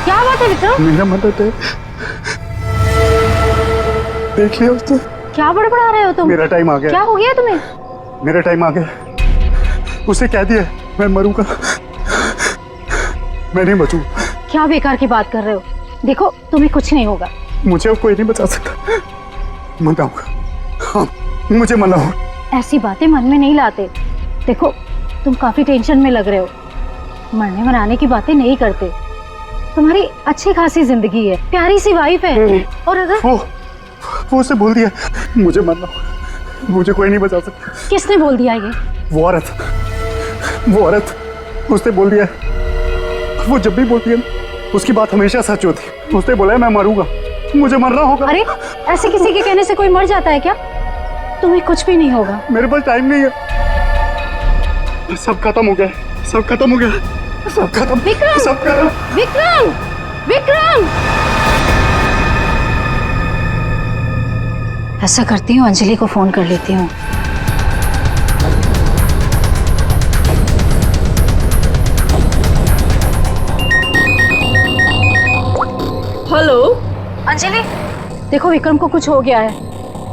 क्या बात है विक्रम? मेरा मदद है, देख लिया उसने। क्या बड़बड़ा रहे हो तुम? मेरा टाइम आ गया। क्या हो गया तुम्हें? मेरा टाइम आ गया। उसे कह दिया मैं मरूंगा, मैं नहीं बचूंगा। क्या बेकार की बात कर रहे हो? देखो तुम्हें कुछ नहीं होगा। मुझे अब कोई नहीं बचा सकता। मनाऊंगा, हाँ मुझे मनाओ। ऐसी बातें मन में नहीं लाते। देखो तुम काफी टेंशन में लग रहे हो। मरने मनाने की बातें नहीं करते। तुम्हारी अच्छी खासी जिंदगी है, प्यारी सी वाइफ है। और अगर वो उसे बोल दिया मुझे मरना, मुझे कोई नहीं बचा सकता। किसने बोल दिया ये? वो औरत उसने बोल दिया। वो जब भी बोलती है उसकी बात हमेशा सच होती। उसने बोला है मैं मरूंगा, मुझे मरना होगा। अरे ऐसे किसी के कहने से कोई मर जाता है क्या? तुम्हें कुछ भी नहीं होगा। मेरे पास टाइम नहीं है, सब खत्म हो गया, सब खत्म हो गया, सब खत्म। विक्रम! सब खत्म। विक्रम! विक्रम! ऐसा करती हूँ, अंजलि को फोन कर लेती हूँ। हेलो अंजलि, देखो विक्रम को कुछ हो गया है।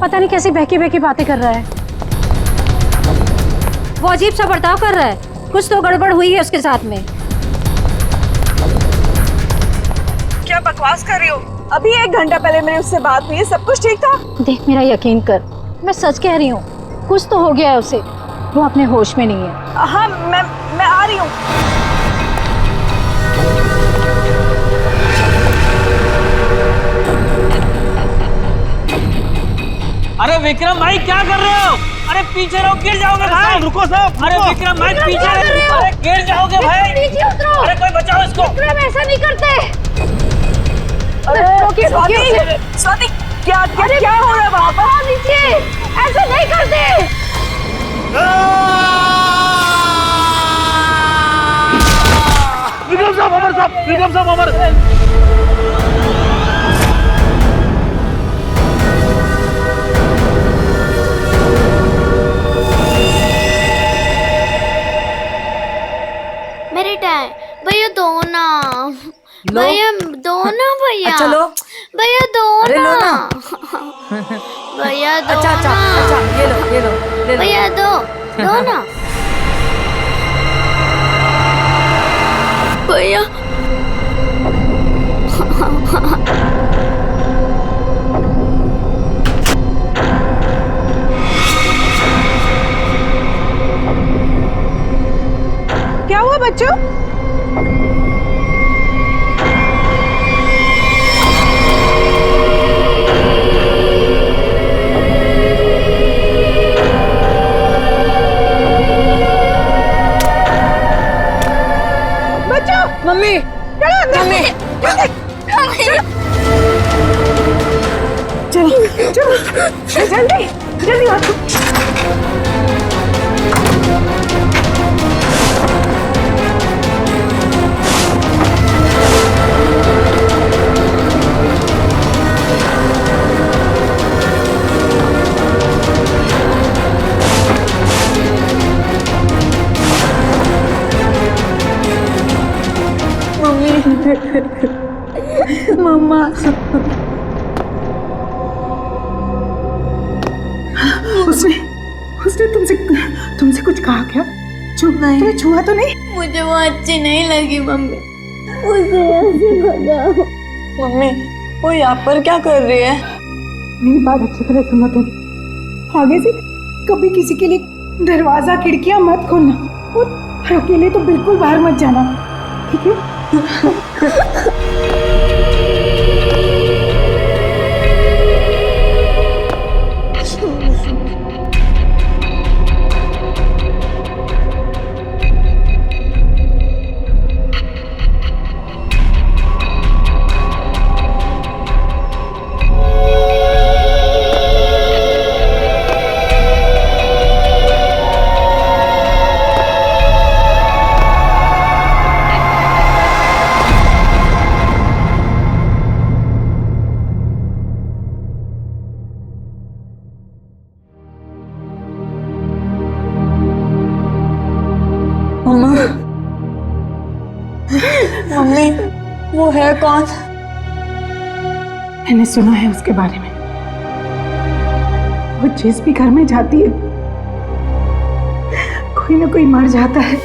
पता नहीं कैसी बहकी बहकी बातें कर रहा है। वो अजीब सा बर्ताव कर रहा है। कुछ तो गड़बड़ हुई है उसके साथ में। क्या बकवास कर रही हो? अभी 1 घंटा पहले मेरी उससे बात हुई है, सब कुछ ठीक था। देख मेरा यकीन कर, मैं सच कह रही हूँ। कुछ तो हो गया है उसे, वो अपने होश में नहीं है। हाँ मैं आ रही हूँ। अरे विक्रम भाई क्या कर रहे हो? अरे पीछे रहो, गिर जाओगे भाई। रुको साहब। अरे विक्रम भाई पीछे रहो, अरे गिर जाओगे भाई। नीचे उतरो। अरे कोई बचाओ इसको। विक्रम ऐसा नहीं करते। अरे रोकिए, रोकिए। स्वाति क्या हो रहा है वहाँ पर? नीचे ऐसा नहीं करते। विक्रम साहब अमर। मेरे टाइम भैया दो ना, भैया दो ना, भैया चलो भैया दो अरे लो ना, ना। भैया दो अच्छा ना, ये लो ले लो। भैया दो ना भैया। क्या हुआ बच्चों? मम्मी मम्मी चलो जल्दी जल्दी आओ। मम्मा उसने तुमसे कुछ कहा क्या? तुम्हें छुआ तो नहीं? मुझे वो अच्छी नहीं लगी मम्मी, उसे ऐसे भगाओ। मम्मी वो यहाँ पर क्या कर रही है? मेरी बात अच्छी तरह सुनो तुम। आगे से कभी किसी के लिए दरवाजा खिड़कियां मत खोलना और अकेले तो बिल्कुल बाहर मत जाना, ठीक है? वो है कौन? मैंने सुना है उसके बारे में। वो जिस भी घर में जाती है कोई ना कोई मर जाता है।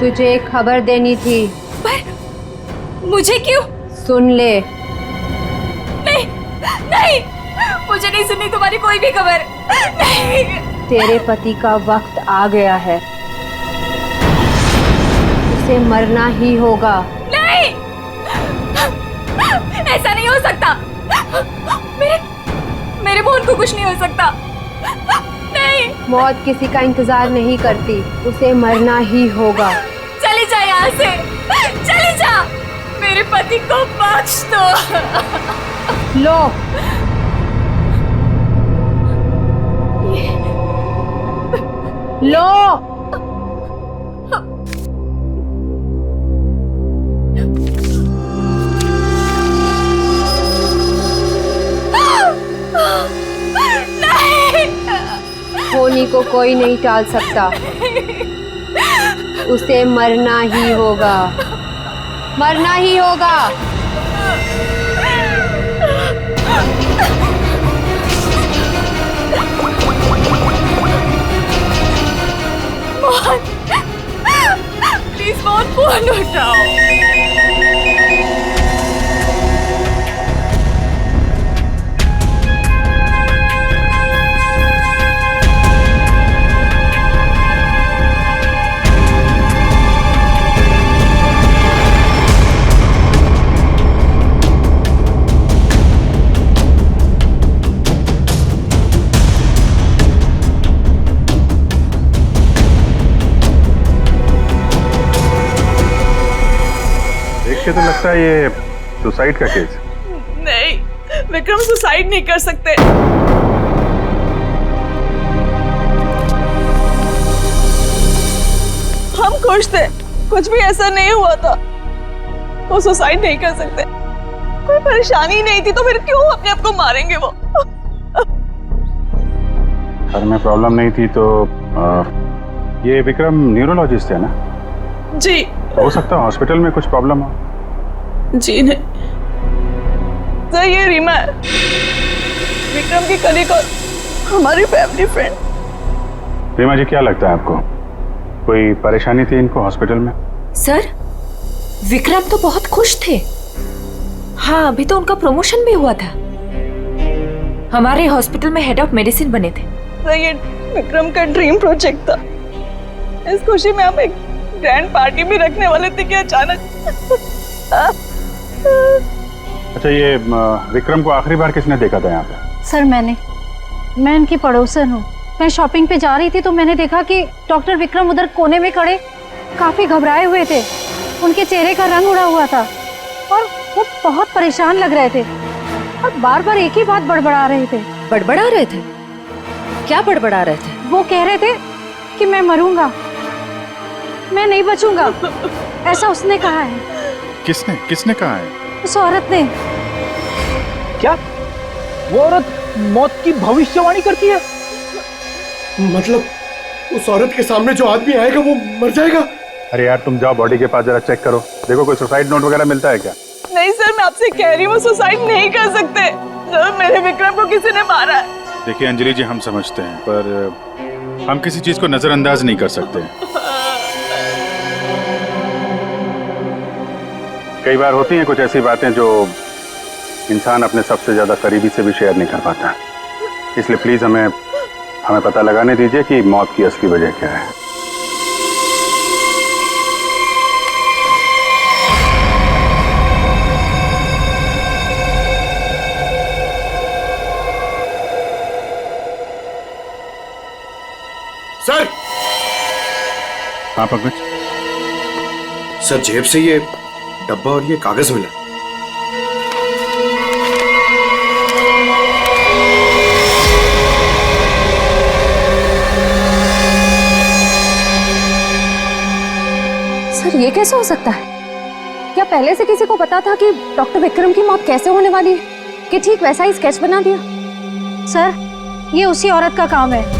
तुझे एक खबर देनी थी। पर मुझे क्यों? सुन ले। नहीं नहीं, मुझे नहीं सुननी तुम्हारी कोई भी खबर। नहीं। तेरे पति का वक्त आ गया है, उसे मरना ही होगा। नहीं, ऐसा नहीं हो सकता। मेरे मोहन को कुछ नहीं हो सकता। नहीं। मौत किसी का इंतजार नहीं करती, उसे मरना ही होगा। चली जा यहाँ से, चली जा। मेरे पति को बख्श दो। लो। लो। होनी को कोई नहीं टाल सकता, उसे मरना ही होगा, मरना ही होगा। मोहन, प्लीज मोहन, फोन उठाओ। देख के तो लगता है ये सुसाइड का केस। नहीं, विक्रम सुसाइड नहीं कर सकते। हम खुश थे, कुछ भी ऐसा नहीं हुआ था। वो सुसाइड नहीं कर सकते, कोई परेशानी नहीं थी, तो फिर क्यों अपने आप को मारेंगे वो? घर में प्रॉब्लम नहीं थी तो ये विक्रम न्यूरोलॉजिस्ट है ना? जी। हो सकता है हॉस्पिटल में कुछ प्रॉब्लम हो। जी नहीं सर, ये रीमा है, विक्रम की कलीग और हमारी फैमिली फ्रेंड। रीमा जी, क्या लगता है आपको कोई परेशानी थी इनको हॉस्पिटल में? सर, विक्रम तो बहुत खुश थे। हाँ, अभी तो उनका प्रमोशन भी हुआ था, हमारे हॉस्पिटल में हेड ऑफ मेडिसिन बने थे। सर, ये विक्रम का ड्रीम प्रोजेक्ट था। इस खुशी में हम एक ग्रैंड पार्टी भी रखने वाले थे कि अचानक। अच्छा, ये विक्रम को आखिरी बार किसने देखा था यहाँ पे? सर, मैं इनकी पड़ोसन हूँ। मैं शॉपिंग पे जा रही थी तो मैंने देखा कि डॉक्टर विक्रम उधर कोने में खड़े काफी घबराए हुए थे। उनके चेहरे का रंग उड़ा हुआ था और वो बहुत परेशान लग रहे थे और बार बार एक ही बात बड़बड़ा रहे थे। बड़बड़ा रहे थे? क्या बड़बड़ा रहे थे? वो कह रहे थे कि मैं मरूंगा, मैं नहीं बचूंगा, ऐसा उसने कहा है। किसने कहा है? उस औरत ने। क्या वो औरत मौत की भविष्यवाणी करती है? मतलब उस औरत के सामने जो आदमी आएगा वो मर जाएगा? अरे यार, तुम जाओ बॉडी के पास जरा चेक करो, देखो कोई सुसाइड नोट वगैरह मिलता है क्या? नहीं सर, मैं आपसे कह रही हूँ, वो सुसाइड नहीं कर सकते। सर, मेरे विक्रम को किसी ने मारा है। देखिए अंजलि जी, हम समझते हैं पर हम किसी चीज को नजरअंदाज नहीं कर सकते। कई बार होती हैं कुछ ऐसी बातें जो इंसान अपने सबसे ज्यादा करीबी से भी शेयर नहीं कर पाता। इसलिए प्लीज हमें पता लगाने दीजिए कि मौत की असली वजह क्या है। हाँ पंकज, सर जेब से ये डब्बा और ये कागज मिला। सर ये कैसे हो सकता है? क्या पहले से किसी को पता था कि डॉक्टर विक्रम की मौत कैसे होने वाली है कि ठीक वैसा ही स्केच बना दिया? सर ये उसी औरत का काम है।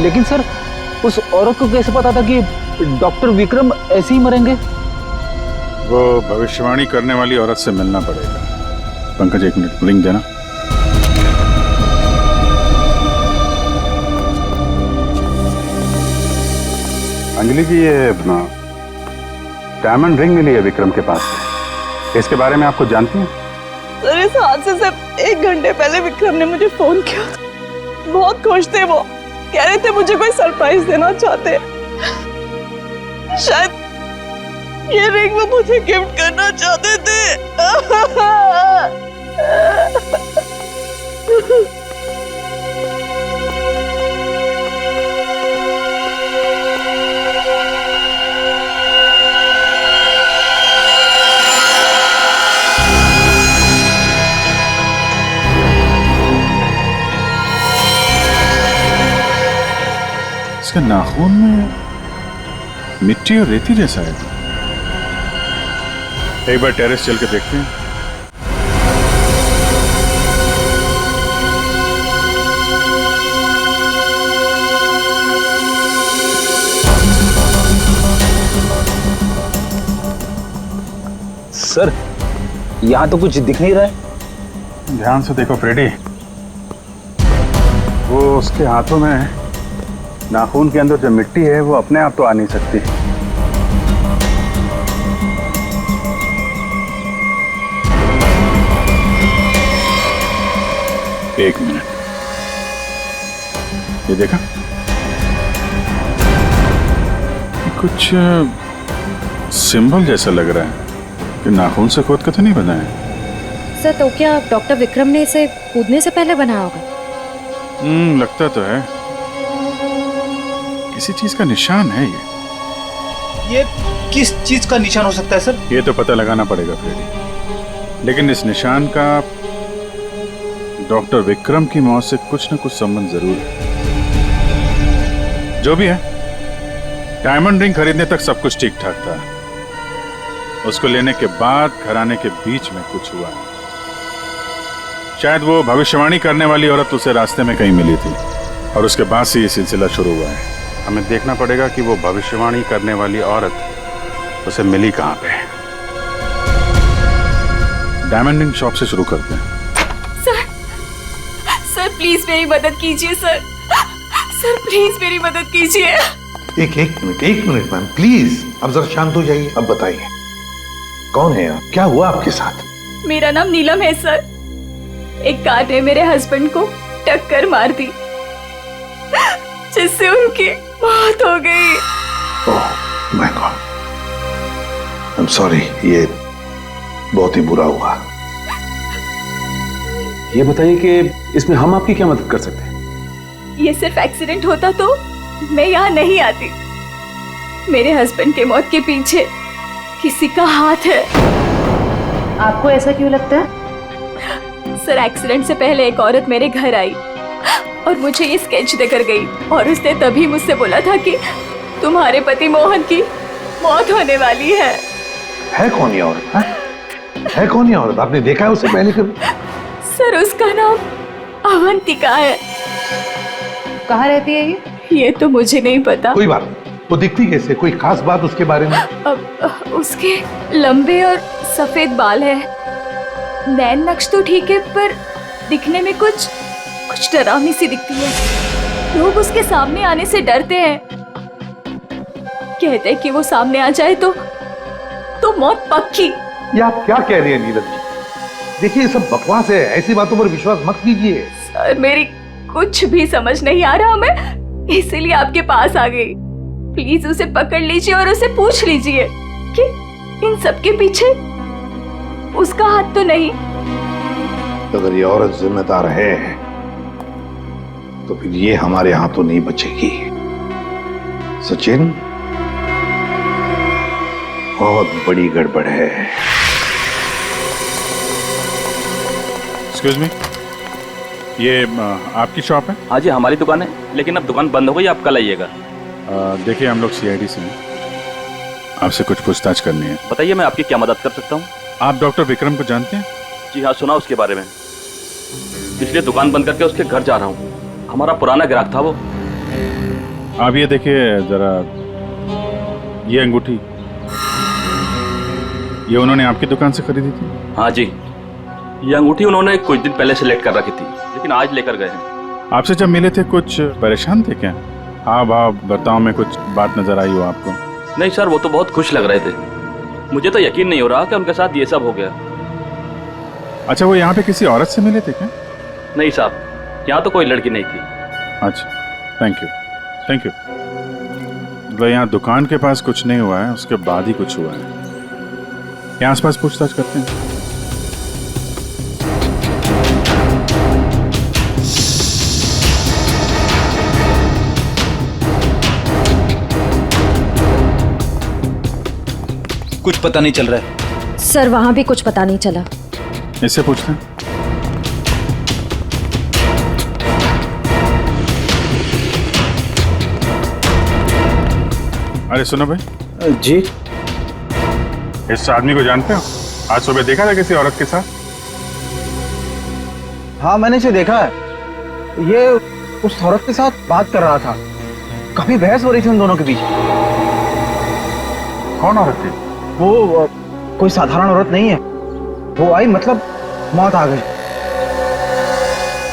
लेकिन सर उस औरत को कैसे पता था कि डॉक्टर विक्रम ऐसे ही मरेंगे? वो भविष्यवाणी करने वाली औरत से मिलना पड़ेगा। पंकज 1 मिनट, लिंक देना। अंजलि जी, ये डायमंड रिंग मिली है विक्रम के पास से, इसके बारे में आपको जानती हैं? सर इस हादसे से 1 घंटे पहले विक्रम ने मुझे फोन किया था। बहुत खुश थे वो, कह रहे थे मुझे कोई सरप्राइज देना चाहते। शायद ये रिंग वो मुझे गिफ्ट करना चाहते थे। इसके नाखून में मिट्टी और रेती जैसा है। एक बार टेरेस चल के देखते हैं। सर यहाँ तो कुछ दिख नहीं रहा है। ध्यान से देखो फ्रेडी, वो उसके हाथों में नाखून के अंदर जो मिट्टी है वो अपने आप तो आ नहीं सकती। एक मिनट, ये देखा, ये कुछ सिंबल जैसा लग रहा है कि नाखून से खोद के तो नहीं बना है। सर तो क्या डॉक्टर विक्रम ने इसे कूदने से पहले बनाया होगा? लगता तो है, किसी चीज का निशान है ये किस चीज का निशान हो सकता है सर? ये तो पता लगाना पड़ेगा फ्रेडी, लेकिन इस निशान का डॉक्टर विक्रम की मौत से कुछ न कुछ संबंध जरूर है। जो भी है, डायमंड रिंग खरीदने तक सब कुछ ठीक ठाक था। उसको लेने के बाद घराने के बीच में कुछ हुआ। शायद वो भविष्यवाणी करने वाली औरत उसे रास्ते में कहीं मिली थी और उसके बाद से ये सिलसिला शुरू हुआ है। हमें देखना पड़ेगा कि वो भविष्यवाणी करने वाली औरत उसे मिली कहाँ पे। डायमंड रिंग शॉप से शुरू करते हैं। सर प्लीज मेरी मदद कीजिए सर। सर प्लीज मेरी मदद कीजिए। एक मिनट मैम प्लीज, अब जरा शांत हो जाइए। अब बताइए कौन है आप, क्या हुआ आपके साथ? मेरा नाम नीलम है सर। एक कार ने मेरे हस्बैंड को टक्कर मार दी जिससे उनकी मौत हो गई। Oh my God, I am sorry, ये बहुत ही बुरा हुआ। ये बताइए कि इसमें हम आपकी क्या मदद कर सकते हैं? ये सिर्फ एक्सीडेंट होता तो मैं यहाँ नहीं आती। मेरे हस्बैंड के मौत के पीछे किसी का हाथ है। आपको ऐसा क्यों लगता है? सर एक्सीडेंट से पहले एक औरत मेरे घर आई और मुझे ये स्केच देकर गई और उसने तभी मुझसे बोला था कि तुम्हारे पति मोहन की मौत होने वाली है। है कौन ये औरत? है कौन ये औरत? आपने देखा है उसे पहले कभी? सर उसका नाम अवंतिका है। कहाँ रहती है ये? ये तो मुझे नहीं पता। कोई बात नहीं, वो दिखती कैसे? कोई खास बात उसके बारे में? उसके लंबे और सफेद बाल है। नैन नक्श तो ठीक है पर दिखने में कुछ डरावनी सी दिखती है। लोग उसके सामने आने से डरते हैं, कहते हैं कि वो सामने आ जाए तो मौत पक्की। ये आप क्या कह रही हैं नीलम जी? देखिए ये सब बकवास है, ऐसी बातों पर विश्वास मत कीजिए। सर मेरी कुछ भी समझ नहीं आ रहा, मैं इसीलिए आपके पास आ गई। प्लीज उसे पकड़ लीजिए और उसे पूछ लीजिए कि इन सब के पीछे उसका हाथ तो नहीं। अगर ये औरत जिम्मेदार है तो फिर ये हमारे हाथों नहीं बचेगी। सचिन, बहुत बड़ी गड़बड़ है। एक्सक्यूज मी, ये आपकी शॉप है? हाँ जी, हमारी दुकान है, लेकिन अब दुकान बंद हो गई, आप कल आइएगा। देखिए, हम लोग सीआईडी से हैं, आपसे कुछ पूछताछ करनी है। बताइए, मैं आपकी क्या मदद कर सकता हूँ? आप डॉक्टर विक्रम को जानते हैं? जी हाँ, सुना उसके बारे में, इसलिए दुकान बंद करके उसके घर जा रहा हूँ। हमारा पुराना ग्राहक था वो। आप ये देखिए जरा, ये अंगूठी, ये उन्होंने आपकी दुकान से खरीदी थी? हाँ जी, ये अंगूठी उन्होंने कुछ दिन पहले सेलेक्ट कर रखी थी, लेकिन आज लेकर गए हैं। आपसे जब मिले थे कुछ परेशान थे क्या? हाँ भाव बर्ताव में कुछ बात नजर आई हो आपको? नहीं सर, वो तो बहुत खुश लग रहे थे। मुझे तो यकीन नहीं हो रहा कि उनके साथ ये सब हो गया। अच्छा, वो यहाँ पे किसी औरत से मिले थे क्या? नहीं साहब, यहाँ तो कोई लड़की नहीं थी। अच्छा, थैंक यू थैंक यू। मतलब यहाँ दुकान के पास कुछ नहीं हुआ है, उसके बाद ही कुछ हुआ है। यहाँ आसपास पूछताछ करते हैं। कुछ पता नहीं चल रहा है सर, वहां भी कुछ पता नहीं चला। इससे पूछते हैं। अरे सुनो भाई। जी, इस आदमी को जानते हो? आज सुबह देखा था किसी औरत के साथ? हाँ मैंने इसे देखा है। ये उस औरत के साथ बात कर रहा था, काफी बहस हो रही थी उन दोनों के बीच। कौन औरत थी? वो कोई साधारण औरत नहीं है। वो आई मतलब मौत आ गई।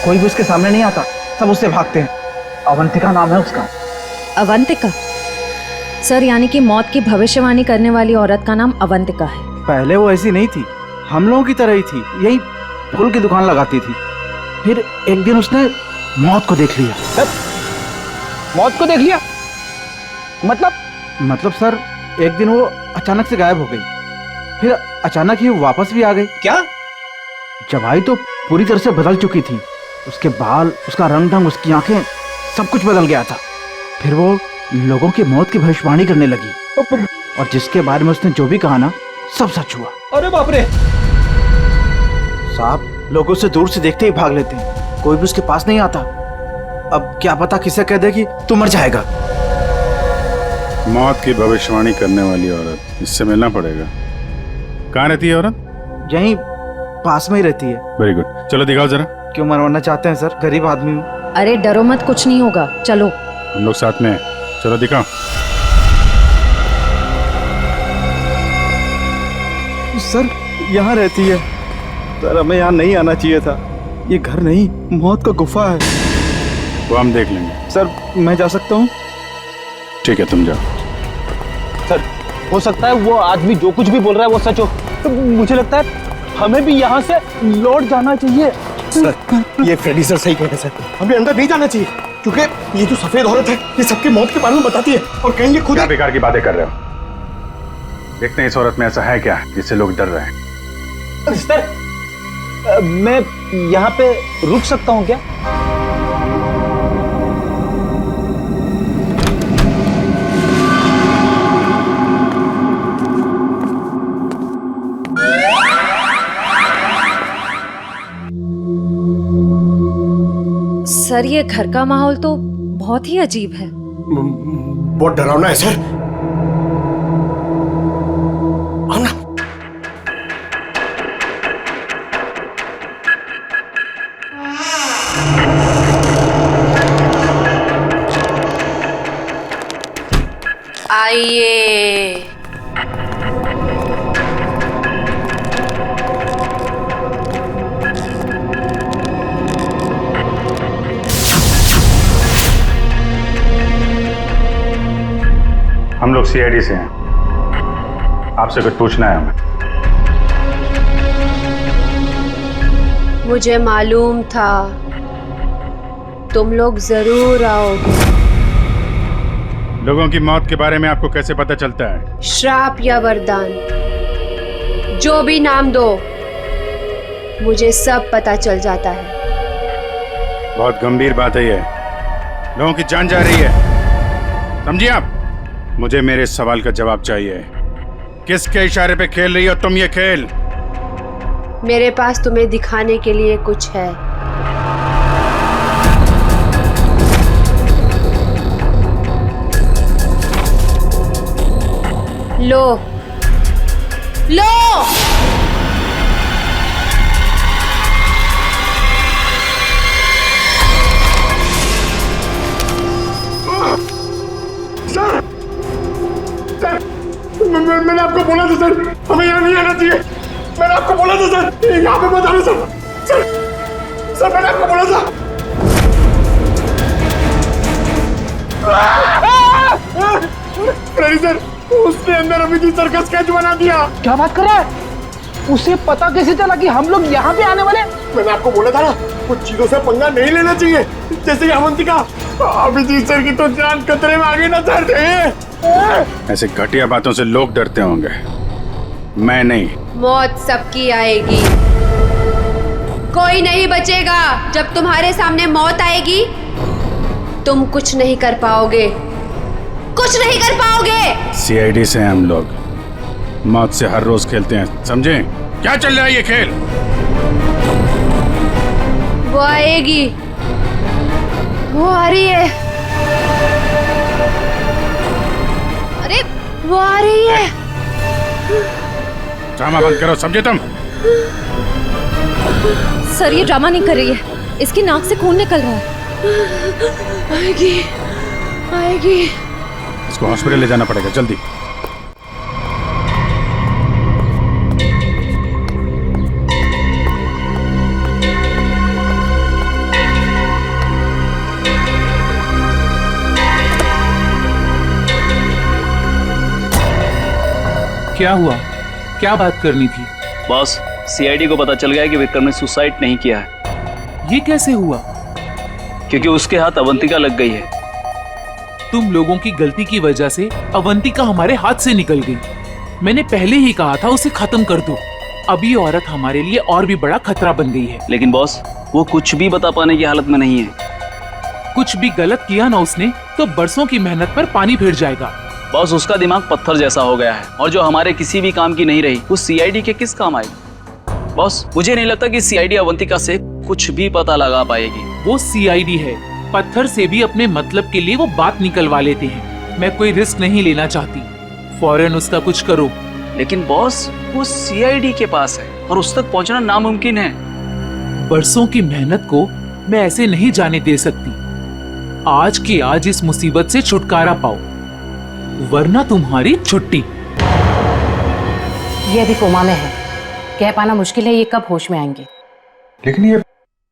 कोई भी उसके सामने नहीं आता, सब उससे भागते हैं। अवंतिका नाम है उसका। अवंतिका? सर, यानी कि मौत की भविष्यवाणी करने वाली औरत का नाम अवंतिका है। पहले वो ऐसी नहीं थी, हम लोगों की तरह ही थी, यही फूल की दुकान लगाती थी। फिर एक दिन उसने मौत को देख लिया। मौत को देख लिया? मतलब सर, एक दिन वो अचानक से गायब हो गई, फिर अचानक ही वापस भी आ गई। क्या? जब आई तो पूरी तरह से बदल चुकी थी। उसके बाल, उसका रंग ढंग, उसकी आंखें, सब कुछ बदल गया था। फिर वो लोगों की मौत की भविष्यवाणी करने लगी, और जिसके बारे में उसने जो भी कहा ना, सब सच हुआ। अरे बाप रे! साहब, लोग उसे दूर से देखते ही भाग लेते हैं, कोई भी उसके पास नहीं आता। अब क्या पता किसे कह दे कि तू मर जाएगा। मौत की भविष्यवाणी करने वाली औरत, इससे मिलना पड़ेगा। कहाँ रहती है औरत? यहीं पास में ही रहती है। वेरी गुड, चलो दिखाओ जरा। क्यों मरवाना चाहते हैं सर? गरीब आदमी हूँ। अरे डरो मत, कुछ नहीं होगा, चलो। हम लोग साथ में हैं, चलो दिखाओ। सर, यहाँ रहती है। सर, हमें यहाँ नहीं आना चाहिए था। ये घर नहीं, मौत का गुफा है। वो हम देख लेंगे। सर, मैं जा सकता हूँ? ठीक है, तुम जाओ। सर, हो सकता है वो आदमी जो कुछ भी बोल रहा है वो सच हो। तो मुझे लगता है हमें भी यहाँ से लौट जाना चाहिए। सर, ये फ्रेडी सर सही कह रहे हैं सर, हमें अंदर नहीं जाना चाहिए, क्योंकि ये जो सफेद औरत है ये सबकी मौत के बारे में बताती है और कहेंगे खुद। क्या बेकार की बातें कर रहे हो? देखते हैं इस औरत में ऐसा है क्या जिससे लोग डर रहे हैं। सर, मैं यहाँ पे रुक सकता हूँ क्या? सर, ये घर का माहौल तो बहुत ही अजीब है। बहुत डरावना है सर। आओ ना। आइए। हम लोग सीआईडी से हैं, आपसे कुछ पूछना है हमें। मुझे मालूम था तुम लोग जरूर आओगे। लोगों की मौत के बारे में आपको कैसे पता चलता है? श्राप या वरदान, जो भी नाम दो, मुझे सब पता चल जाता है। बहुत गंभीर बात है ये। लोगों की जान जा रही है, समझिए आप? मुझे मेरे सवाल का जवाब चाहिए। किसके इशारे पे खेल रही हो तुम ये खेल? मेरे पास तुम्हें दिखाने के लिए कुछ है। लो लो। मैंने आपको बोला था सर, हमें यहाँ नहीं आना चाहिए। मैंने आपको बोला था सर, यहाँ पे मत आना सर। सर मैंने आपको बोला था। सर उसने अंदर अभी भी सर्कस स्केच बना दिया। क्या बात कर रहा है? उसे पता कैसे चला कि हम लोग यहाँ पे आने वाले? मैंने आपको बोला था ना, कुछ चीजों से पंगा नहीं लेना चाहिए, जैसे कि अवंतिका। अभिजीत सर की तो जान खतरे में आ गई ना सर। ऐसे घटिया बातों से लोग डरते होंगे, मैं नहीं। मौत सबकी आएगी, कोई नहीं बचेगा। जब तुम्हारे सामने मौत आएगी तुम कुछ नहीं कर पाओगे, कुछ नहीं कर पाओगे। सीआईडी से हम लोग मौत से हर रोज खेलते हैं, समझे? क्या चल रहा है ये खेल? वो आएगी, वो आ रही है। अरे वो आ रही है। ड्रामा बंद करो, समझे तुम? सर ये ड्रामा नहीं कर रही है, इसकी नाक से खून निकल रहा है। आएगी आएगी। इसको हॉस्पिटल ले जाना पड़ेगा, जल्दी। क्या हुआ? क्या बात करनी थी? बॉस, सीआईडी को पता चल गया है कि विक्रम ने सुसाइड नहीं किया है। ये कैसे हुआ? क्योंकि उसके हाथ अवंतिका लग गई है। तुम लोगों की गलती की वजह से अवंतिका हमारे हाथ से निकल गई। मैंने पहले ही कहा था उसे खत्म कर दो। अब ये औरत हमारे लिए और भी बड़ा खतरा बन गई है। लेकिन बॉस, वो कुछ भी बता पाने की हालत में नहीं है। कुछ भी गलत किया ना उसने तो बरसों की मेहनत पर पानी फिर जाएगा। बॉस, उसका दिमाग पत्थर जैसा हो गया है, और जो हमारे किसी भी काम की नहीं रही वो सीआईडी के किस काम आएगी? बॉस, मुझे नहीं लगता कि सीआईडी अवंतिका से कुछ भी पता लगा पाएगी। वो सीआईडी है, पत्थर से भी अपने मतलब के लिए वो बात निकलवा लेते हैं। मैं कोई रिस्क नहीं लेना चाहती, फौरन उसका कुछ करो। लेकिन बॉस, वो सीआईडी के पास है और उस तक पहुंचना नामुमकिन है। बरसों की मेहनत को मैं ऐसे नहीं जाने दे सकती। आज के आज इस मुसीबत से छुटकारा पाओ, वरना तुम्हारी छुट्टी। ये अभी कोमा में है, कह पाना मुश्किल है ये कब होश में आएंगे। लेकिन ये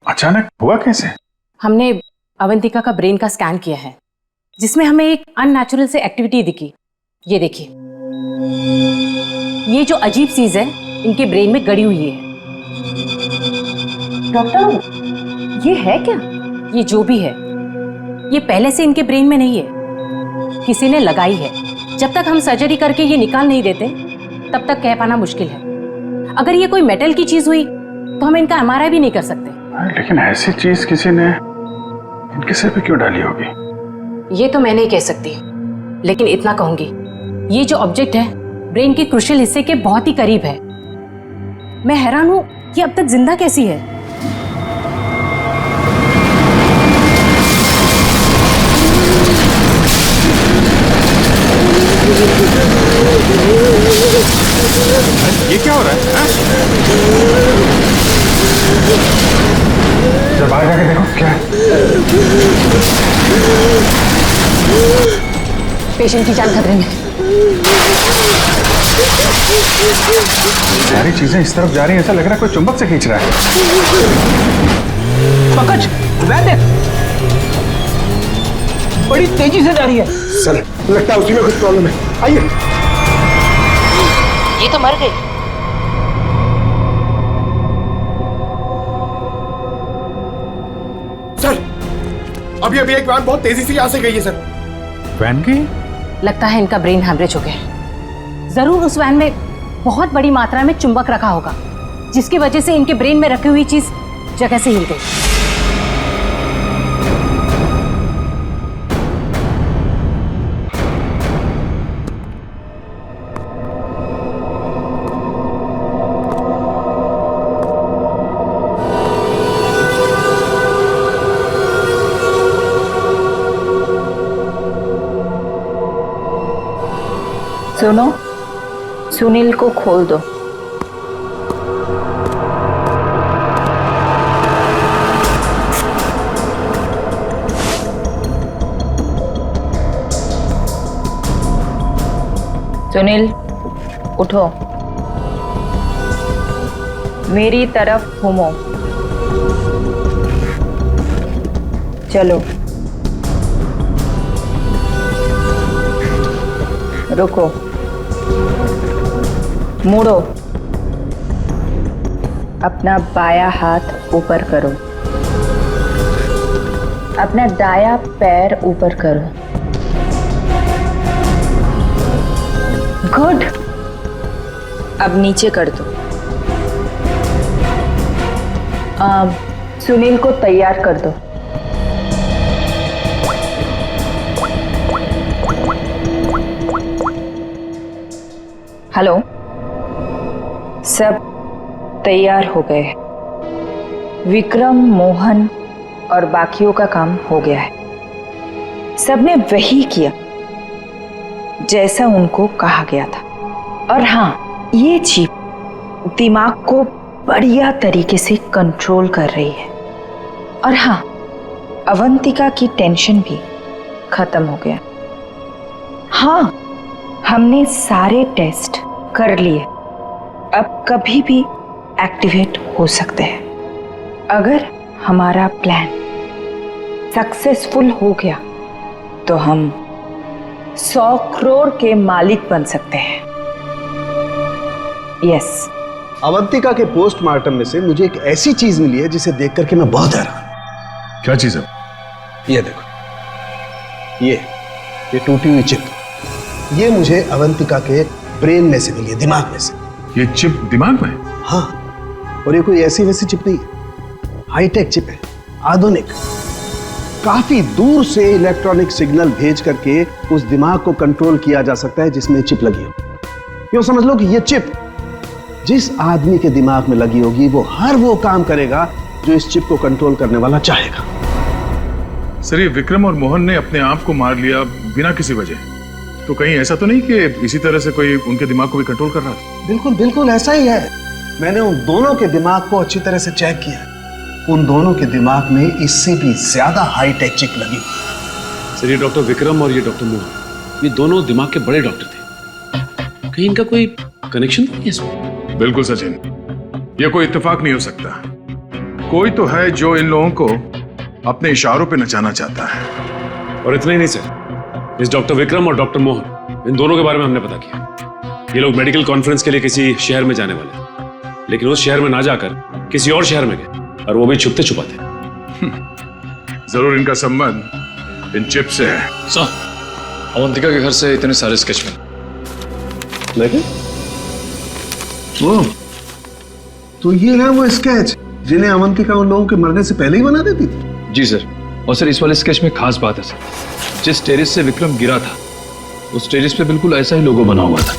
अचानक हुआ कैसे? हमने अवंतिका का ब्रेन का स्कैन किया है, जिसमें हमें एक अननेचुरल से एक्टिविटी दिखी। ये देखिए, ये जो अजीब चीज है इनके ब्रेन में गड़ी हुई है। डॉक्टर, ये है क्या? ये जो भी है ये पहले से इनके ब्रेन में नहीं है, किसी ने लगाई है। जब तक हम सर्जरी करके ये निकाल नहीं देते तब तक कह पाना मुश्किल है। अगर ये कोई मेटल की चीज हुई तो हम इनका एमआरआई भी नहीं कर सकते। लेकिन ऐसी चीज किसी ने इनके सिर पे क्यों डाली होगी? ये तो मैं नहीं कह सकती, लेकिन इतना कहूंगी, ये जो ऑब्जेक्ट है ब्रेन के क्रूशियल हिस्से के बहुत ही करीब है। मैं हैरान हूं कि अब तक जिंदा कैसी है। ये क्या हो रहा है? जब बाहर जाके देखो क्या है। पेशेंट की जान खतरे में। सारी चीजें इस तरफ जा रही हैं, ऐसा लग रहा है कोई चुंबक से खींच रहा है। पंकज, वैद्य, बड़ी तेजी से जा रही है। सर, लगता है उसी में कुछ प्रॉब्लम है। आइए। ये तो मर गई। सर, अभी एक वैन बहुत तेजी से यहाँ से गई है सर। वैन गई? लगता है इनका ब्रेन हैमरेज हो गया। जरूर उस वैन में बहुत बड़ी मात्रा में चुंबक रखा होगा, जिसकी वजह से इनके ब्रेन में रखी हुई चीज जगह से हिल गई। सुनो, सुनील को खोल दो। सुनील, उठो, मेरी तरफ घूमो। चलो, रुको, मुड़ो, अपना बायां हाथ ऊपर करो, अपना दायां पैर ऊपर करो। गुड। अब नीचे कर दो। सुनील को तैयार कर दो। हेलो, सब तैयार हो गए। विक्रम, मोहन और बाकियों का काम हो गया है। सबने वही किया जैसा उनको कहा गया था। और हाँ, ये चिप दिमाग को बढ़िया तरीके से कंट्रोल कर रही है। और हाँ, अवंतिका की टेंशन भी खत्म हो गया। हाँ, हमने सारे टेस्ट कर लिए, अब कभी भी एक्टिवेट हो सकते हैं। अगर हमारा प्लान सक्सेसफुल हो गया तो हम 100 करोड़ के मालिक बन सकते हैं। यस। अवंतिका के पोस्टमार्टम में से मुझे एक ऐसी चीज मिली है जिसे देख करके मैं बहुत हैरान। क्या चीज है? ये देखो, ये टूटी हुई चिप, ये मुझे अवंतिका के ब्रेन में से मिली है, दिमाग में से। ये चिप दिमाग में? हाँ, और ये कोई ऐसी वैसी चिप नहीं है, हाईटेक चिप है, आधुनिक। काफी दूर से इलेक्ट्रॉनिक सिग्नल भेज करके उस दिमाग को कंट्रोल किया जा सकता है जिसमें चिप लगी हो। यूं समझ लो कि ये चिप जिस आदमी के दिमाग में लगी होगी वो हर वो काम करेगा जो इस चिप को कंट्रोल करने वाला चाहेगा। सर, ये विक्रम और मोहन ने अपने आप को मार लिया बिना किसी वजह, तो कहीं ऐसा तो नहीं कि इसी तरह से कोई उनके दिमाग को भी कंट्रोल कर रहा था? बिल्कुल बिल्कुल ऐसा ही है। मैंने उन दोनों के दिमाग को अच्छी तरह से चेक किया। उन दोनों के दिमाग में इससे भी ज्यादा हाईटेक चिप लगी हुई। सर, ये डॉक्टर विक्रम और ये डॉक्टर मोहन, ये दोनों दिमाग के बड़े डॉक्टर थे। कहीं इनका कोई कनेक्शन तो नहीं है इसमें? बिल्कुल सचिन, ये कोई इत्तेफाक नहीं हो सकता। कोई तो है जो इन लोगों को अपने इशारों पे नचाना चाहता है। और इतना ही नहीं सर, इस डॉक्टर विक्रम और डॉक्टर मोहन, इन दोनों के बारे में हमने पता किया। ये लोग मेडिकल कॉन्फ्रेंस के लिए किसी शहर में जाने वाले थे, लेकिन उस शहर में ना जाकर किसी और शहर में गए, और वो भी छुपते छुपाते। जरूर इनका संबंध इन चिप से है। सर, अवंतिका के घर से इतने सारे स्केच लेकिन वो तो ये है वो स्केच जिन्हें अवंतिका उन लोगों के मरने से पहले ही बना देती थी। जी सर, और सर इस वाले स्केच में खास बात है सर, जिस टेरेस से विक्रम गिरा था उस टेरेस पे बिल्कुल ऐसा ही लोगो बना हुआ था।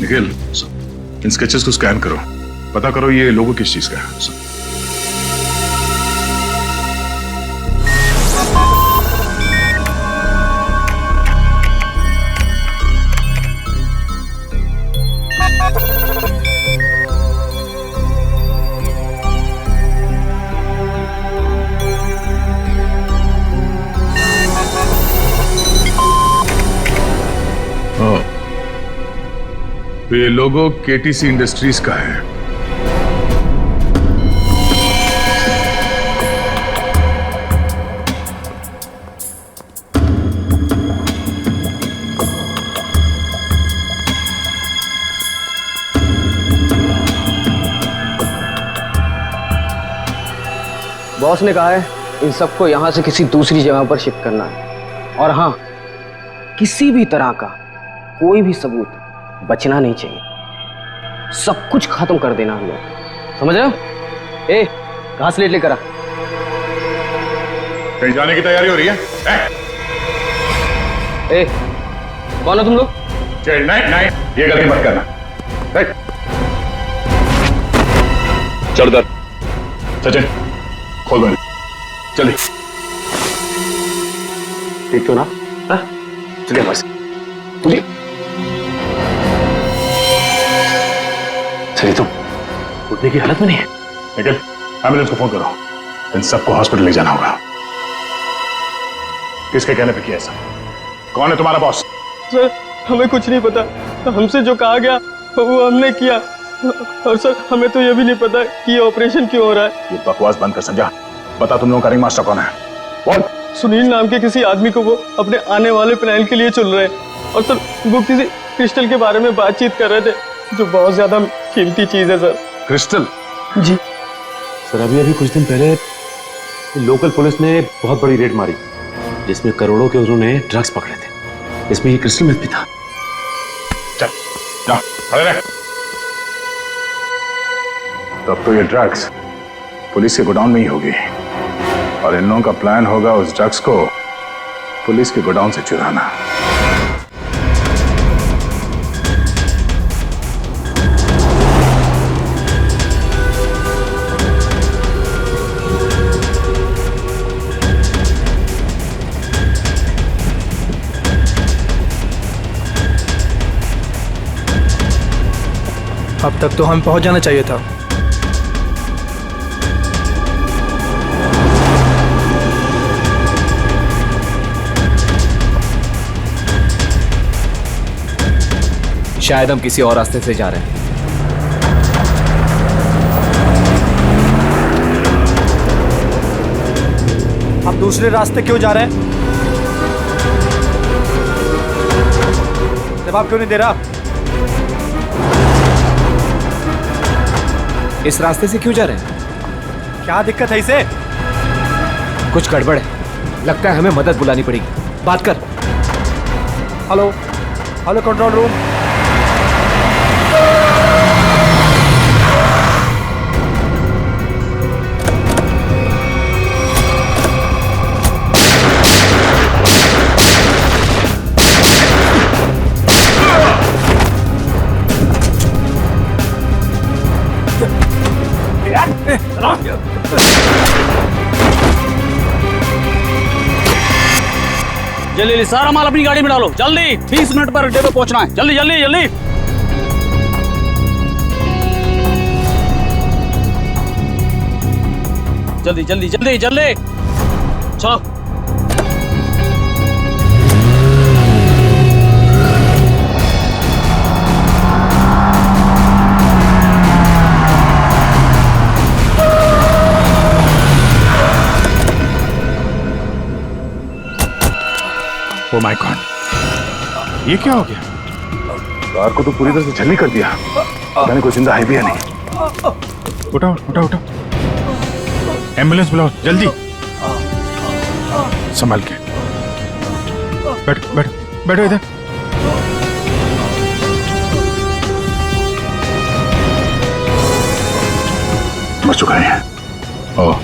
निखिल, इन स्केचेस को स्कैन करो, पता करो ये लोगो किस चीज का है। तो ये लोगो केटीसी इंडस्ट्रीज का है। बॉस ने कहा है इन सबको यहां से किसी दूसरी जगह पर शिफ्ट करना है। और हाँ, किसी भी तरह का कोई भी सबूत बचना नहीं चाहिए। सब कुछ खत्म कर देना हम लोग, समझ रहे हो? ए, घास लेट लेकर आ। कहीं जाने की तैयारी हो रही है? ए, कौन हो तुम लोग? नहीं, ये गलती मत करना। चल दर, सचिन खोल दो, चलिए। ठीक तो ना? हाँ? चलिए बस चलिए। चलिए, तुम उठने की हालत में नहीं है। निखिल, एम्बुलेंस को फोन करो। इन सबको हॉस्पिटल ले जाना होगा। किसके कहने पे किया ऐसा? कौन है तुम्हारा बॉस? सर, हमें कुछ नहीं पता। हमसे जो कहा गया वो हमने किया। और सर, हमें तो ये भी नहीं पता कि ये ऑपरेशन क्यों हो रहा है। ये बकवास बंद कर समझा। बता तुम लोगों का रिंग मास्टर कौन है? बोल। सुनील नाम के किसी आदमी को वो अपने आने वाले प्लान के लिए चुन रहे हैं। और सर, वो किसी क्रिस्टल के बारे में बातचीत कर रहे थे, जो बहुत ज्यादा कीमती चीज है सर। क्रिस्टल? जी सर, अभी कुछ दिन पहले लोकल पुलिस ने बहुत बड़ी रेड मारी, जिसमें करोड़ों के उन्होंने ड्रग्स पकड़े थे। इसमें ये क्रिस्टल मेथ भी था। चल, जा, खड़े रह। तब तो ये ड्रग्स पुलिस के गोडाउन में ही होगी, और इन लोगों का प्लान होगा उस ड्रग्स को पुलिस के गोडाउन से चुराना। अब तक तो हमें पहुंच जाना चाहिए था। शायद हम किसी और रास्ते से जा रहे हैं। आप दूसरे रास्ते क्यों जा रहे हैं? जवाब क्यों नहीं दे रहा? इस रास्ते से क्यों जा रहे हैं? क्या दिक्कत है इसे? कुछ गड़बड़ है, लगता है हमें मदद बुलानी पड़ेगी। बात कर। Hello, hello control room. जल्दी सारा माल अपनी गाड़ी में डालो, जल्दी। 20 मिनट पर अड्डे पे पहुंचना है। जल्दी जल्दी जल्दी। जल्दी जल्दी जल्दी जल्दी चलो। ओह माय गॉड, ये क्या हो गया? कार को तो पूरी तरह से छलनी कर दिया। पता नहीं कोई जिंदा है भी या नहीं। उठाओ उठाओ उठाओ, एम्बुलेंस बुलाओ जल्दी। संभाल के बैठो बैठो बैठो इधर। मर चुका है। ओह,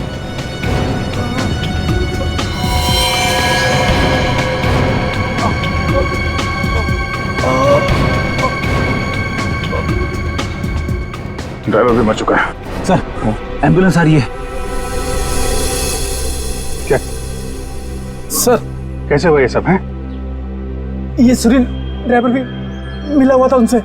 ड्राइवर भी मर चुका है। सर, एम्बुलेंस आ रही है। क्या सर, कैसे हुआ ये सब है? ये सुनील ड्राइवर भी मिला हुआ था उनसे।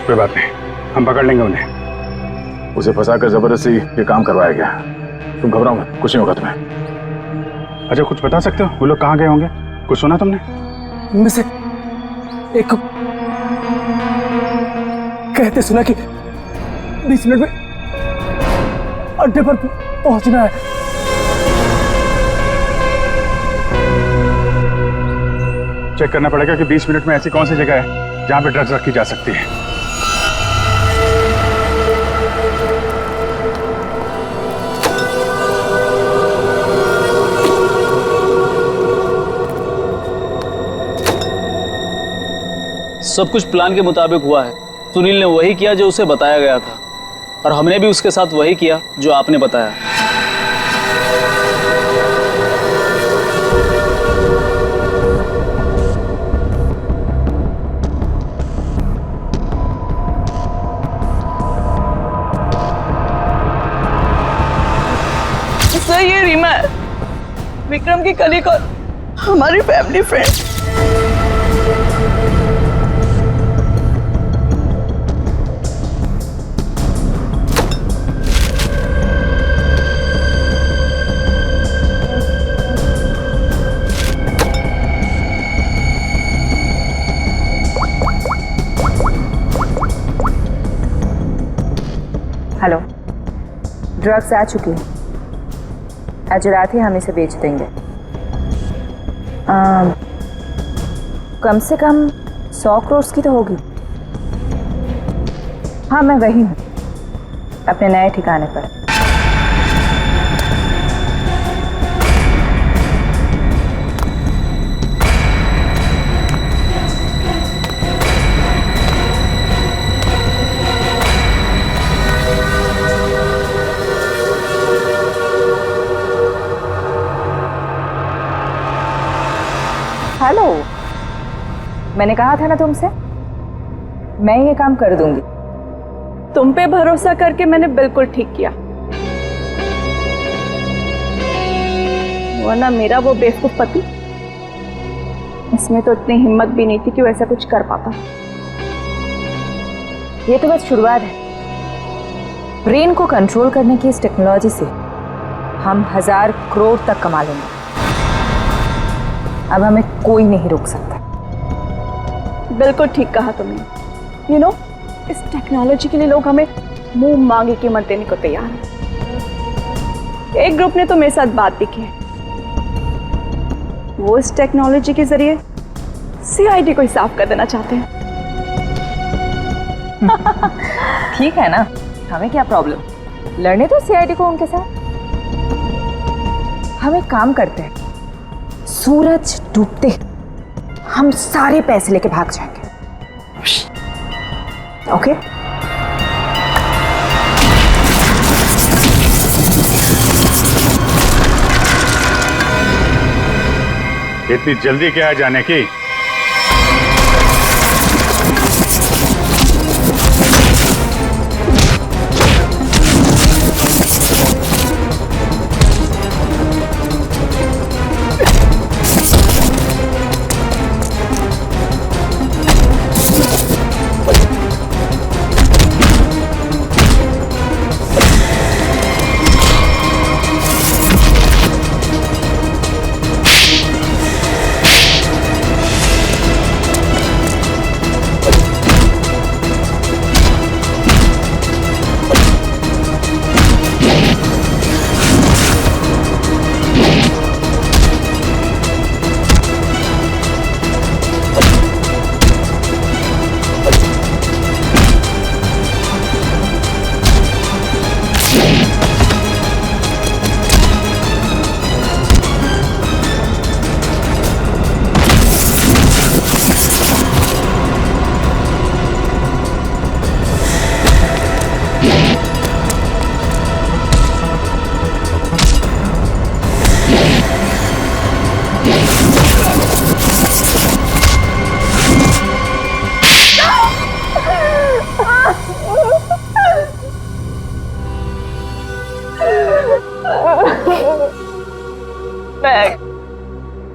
कोई बात नहीं, हम पकड़ लेंगे उन्हें। उसे फंसाकर जबरदस्ती ये काम करवाया गया। तुम घबराओ मत, कुछ नहीं होगा तुम्हें। अच्छा, कुछ बता सकते हो वो लोग कहाँ गए होंगे? कुछ सुना तुमने? उनमें से एक कहते सुना कि 20 मिनट में अड्डे पर पहुंचना है। चेक करना पड़ेगा कि 20 मिनट में ऐसी कौन सी जगह है जहां पे ड्रग्स रखी जा सकती है। सब कुछ प्लान के मुताबिक हुआ है। सुनील ने वही किया जो उसे बताया गया था, और हमने भी उसके साथ वही किया जो आपने बताया। सर, ये रीमा है। विक्रम की कलीग और हमारी फैमिली फ्रेंड। हेलो, ड्रग्स आ चुकी है। आज रात ही हम इसे बेच देंगे। कम से कम 100 करोड़ की तो होगी। हाँ, मैं वही हूँ, अपने नए ठिकाने पर। हेलो, मैंने कहा था ना तुमसे, मैं ये काम कर दूंगी। तुम पे भरोसा करके मैंने बिल्कुल ठीक किया, वरना मेरा वो बेवकूफ पति, इसमें तो इतनी हिम्मत भी नहीं थी कि वो ऐसा कुछ कर पाता। ये तो बस शुरुआत है। ब्रेन को कंट्रोल करने की इस टेक्नोलॉजी से हम 1000 करोड़ तक कमा लेंगे। अब हमें कोई नहीं रोक सकता। बिल्कुल ठीक कहा तुमने। यू नो, इस टेक्नोलॉजी के लिए लोग हमें मुंह मांगे कीमत देने को तैयार हैं। एक ग्रुप ने तो मेरे साथ बात भी की है, वो इस टेक्नोलॉजी के जरिए सीआईडी को ही साफ कर देना चाहते हैं। ठीक है ना, हमें क्या प्रॉब्लम, लड़ने तो सीआईडी को उनके साथ। हम एक काम करते हैं, सूरज डूबते हम सारे पैसे लेके भाग जाएंगे। ओके? इतनी जल्दी क्या है जाने की?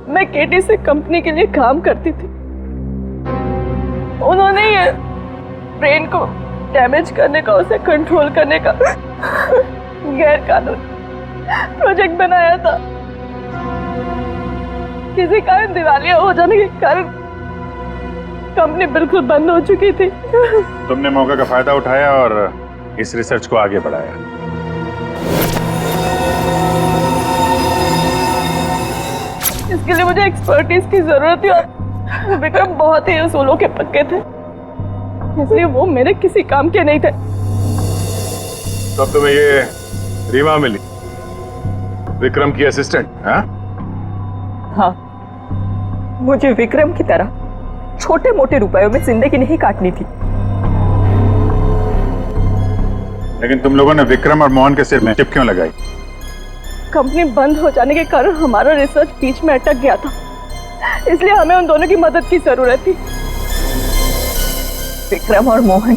मैं केटी से कंपनी के लिए काम करती थी। उन्होंने ये ब्रेन को डैमेज करने का, उसे कंट्रोल करने का गैर कानूनी प्रोजेक्ट बनाया था। किसी कारण दिवालिया हो जाने के कारण कंपनी बिल्कुल बंद हो चुकी थी। तुमने मौके का फायदा उठाया और इस रिसर्च को आगे बढ़ाया। इसके लिए मुझे एक्सपर्टीज की जरूरत थी और विक्रम बहुत ही उसूलों के पक्के थे, इसलिए वो मेरे किसी काम के नहीं थे। तब तुम्हें ये रीमा मिली, विक्रम की असिस्टेंट? हाँ, मुझे विक्रम की तरह छोटे मोटे रुपयों में जिंदगी नहीं काटनी थी। लेकिन तुम लोगों ने विक्रम और मोहन के सिर में चिप क्यों लगाई? कंपनी बंद हो जाने के कारण हमारा रिसर्च बीच में अटक गया था, इसलिए हमें उन दोनों की मदद की जरूरत थी। विक्रम और मोहन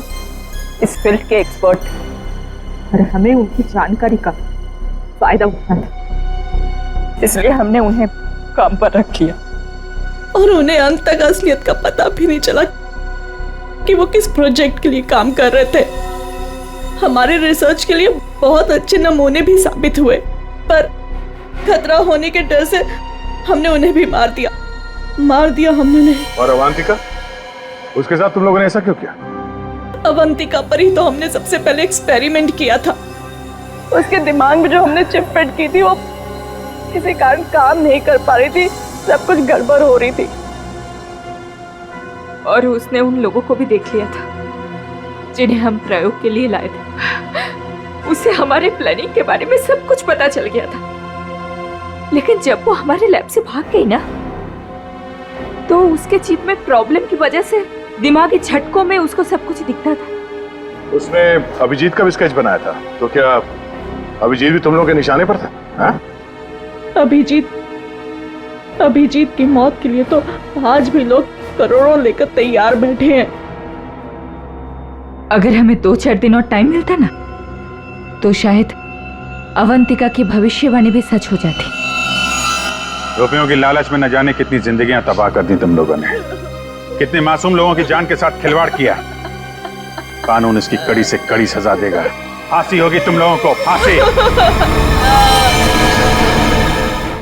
इस फील्ड के एक्सपर्ट थे और हमें उनकी जानकारी का फायदा उठाना था। इसलिए हमने उन्हें काम पर रख लिया और उन्हें अंत तक असलियत का पता भी नहीं चला कि वो किस प्रोजेक्ट के लिए काम कर रहे थे। हमारे रिसर्च के लिए बहुत अच्छे नमूने भी साबित हुए, पर खतरा होने के डर से हमने उन्हें भी मार दिया हमने उन्हें। और अवंतिका, उसके साथ तुम लोगों ने ऐसा क्यों किया? अवंतिका पर ही तो हमने सबसे पहले एक्सपेरिमेंट किया था। उसके दिमाग में जो हमने चिप फिट की थी वो किसी कारण काम नहीं कर पा रही थी, सब कुछ गड़बड़ हो रही थी। और उसने उन लोगों को भी देख लिया था जिन्हें हम प्रयोग के लिए लाए थे। उसे हमारे प्लानिंग के बारे में सब कुछ पता चल गया था, लेकिन जब वो हमारे लैब से भाग गई ना, तो उसके चिप में प्रॉब्लम की वजह से दिमागी झटकों में उसको सब कुछ दिखता था। उसने अभिजीत का भी स्केच बनाया था, तो क्या अभिजीत भी तुम लोगों के निशाने पर था? हाँ? अभिजीत की मौत के लिए तो आज भी लोग करोड़ों लेकर तैयार बैठे हैं। अगर हमें 2-4 दिन और टाइम मिलता ना, तो शायद अवंतिका की भविष्यवाणी भी सच हो जाती। रुपयों की लालच में न जाने कितनी जिंदगियां तबाह कर दी तुम लोगों ने, कितने मासूम लोगों की जान के साथ खिलवाड़ किया। कानून इसकी कड़ी से कड़ी सजा देगा। फांसी होगी तुम लोगों को, फांसी।